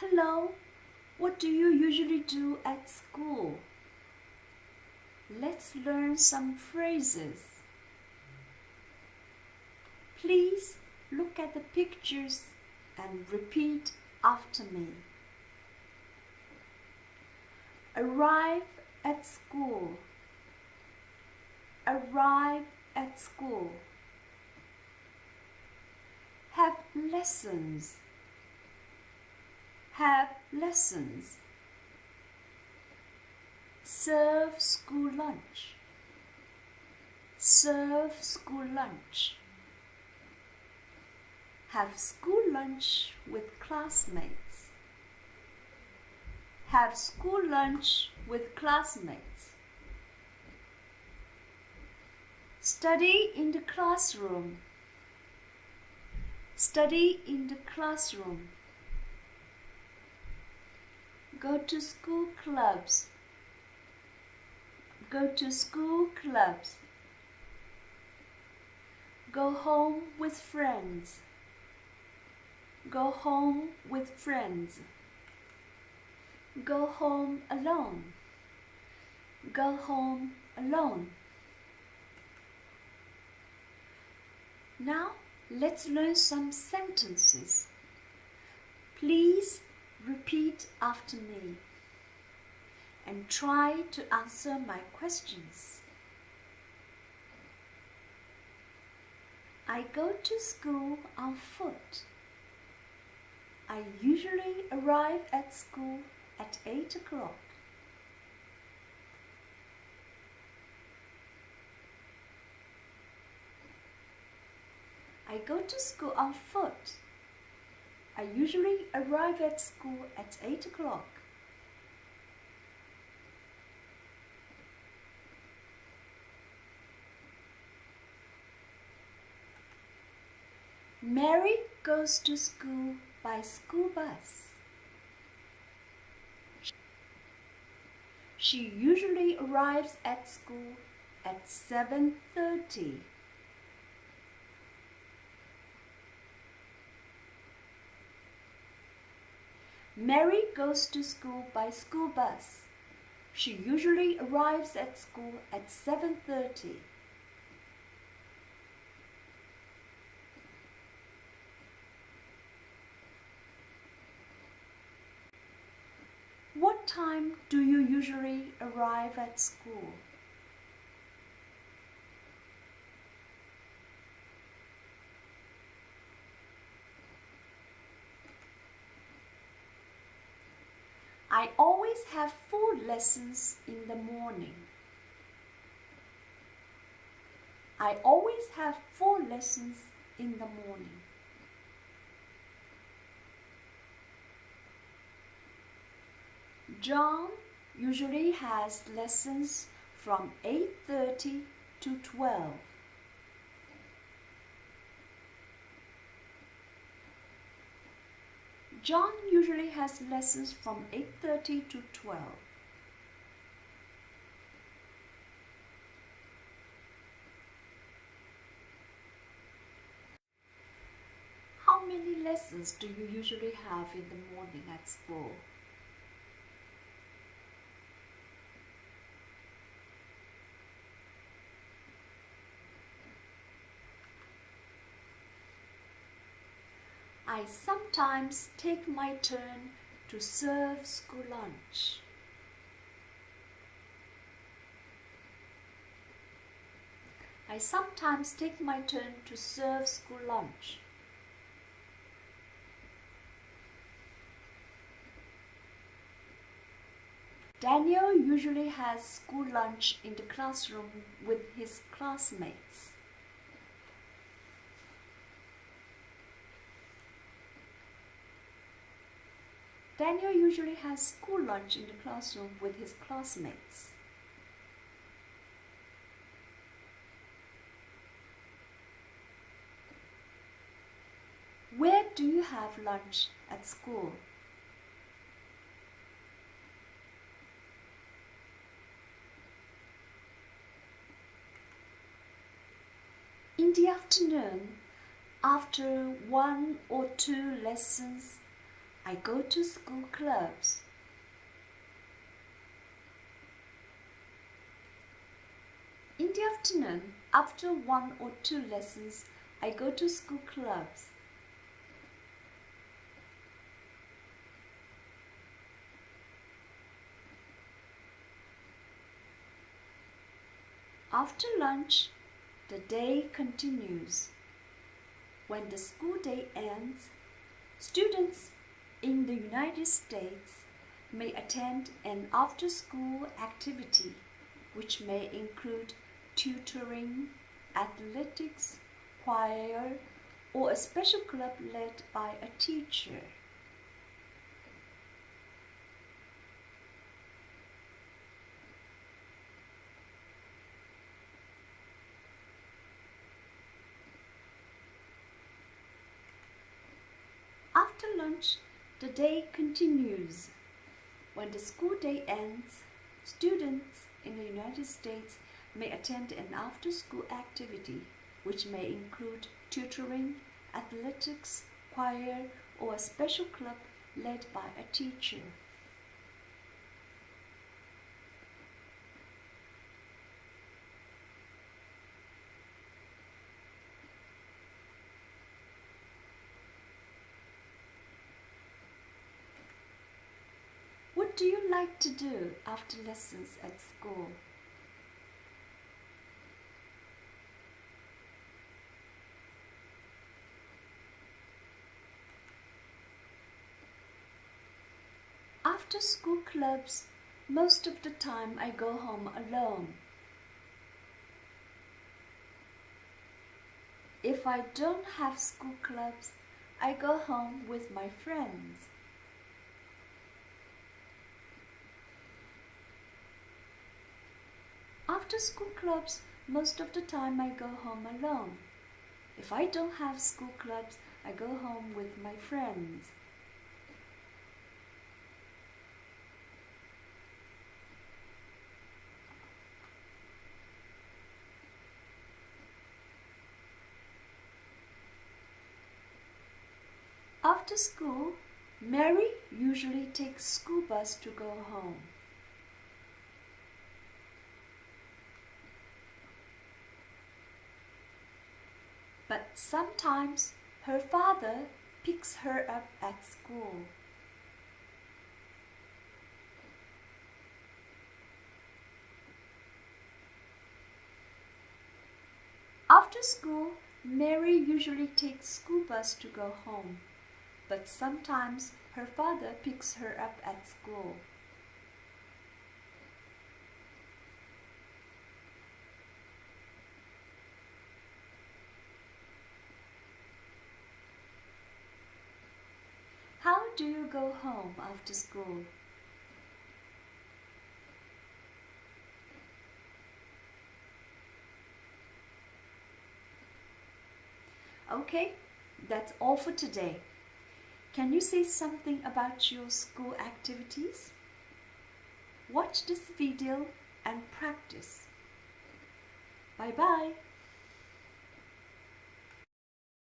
Hello, what do you usually do at school? Let's learn some phrases. Please look at the pictures and repeat after me. Arrive at school. Arrive at school. Have lessons. Have lessons. Serve school lunch. Serve school lunch. Have school lunch with classmates. Have school lunch with classmates. Study in the classroom. Study in the classroom. Go to school clubs. Go to school clubs. Go home with friends. Go home with friends. Go home alone. Go home alone. Now let's learn some sentences. Please repeat after me and try to answer my questions. I go to school on foot. I usually arrive at school at 8 o'clock. I go to school on foot. I usually arrive at school at 8 o'clock. Mary goes to school by school bus. She usually arrives at school at 7:30. Mary goes to school by school bus. She usually arrives at school at 7:30. What time do you usually arrive at school? I always have 4 lessons in the morning. I always have 4 lessons in the morning. John usually has lessons from 8:30 to 12. John usually has lessons from 8:30 to 12. How many lessons do you usually have in the morning at school? I sometimes take my turn to serve school lunch. I sometimes take my turn to serve school lunch. Daniel usually has school lunch in the classroom with his classmates. Daniel usually has school lunch in the classroom with his classmates. Where do you have lunch at school? In the afternoon, after 1 or 2 lessons, I go to school clubs. In the afternoon, after 1 or 2 lessons, I go to school clubs. After lunch, the day continues. When the school day ends, students in the United States may attend an after-school activity, which may include tutoring, athletics, choir, or a special club led by a teacher. After lunch, the day continues. When the school day ends, students in the United States may attend an after-school activity, which may include tutoring, athletics, choir, or a special club led by a teacher. What do you like to do after lessons at school? After school clubs, most of the time I go home alone. If I don't have school clubs, I go home with my friends. After school clubs, most of the time I go home alone. If I don't have school clubs, I go home with my friends. After school, Mary usually takes school bus to go home. But sometimes her father picks her up at school. After school, Mary usually takes school bus to go home, but sometimes her father picks her up at school. How do you go home after school? Okay, that's all for today. Can you say something about your school activities? Watch this video and practice. Bye-bye.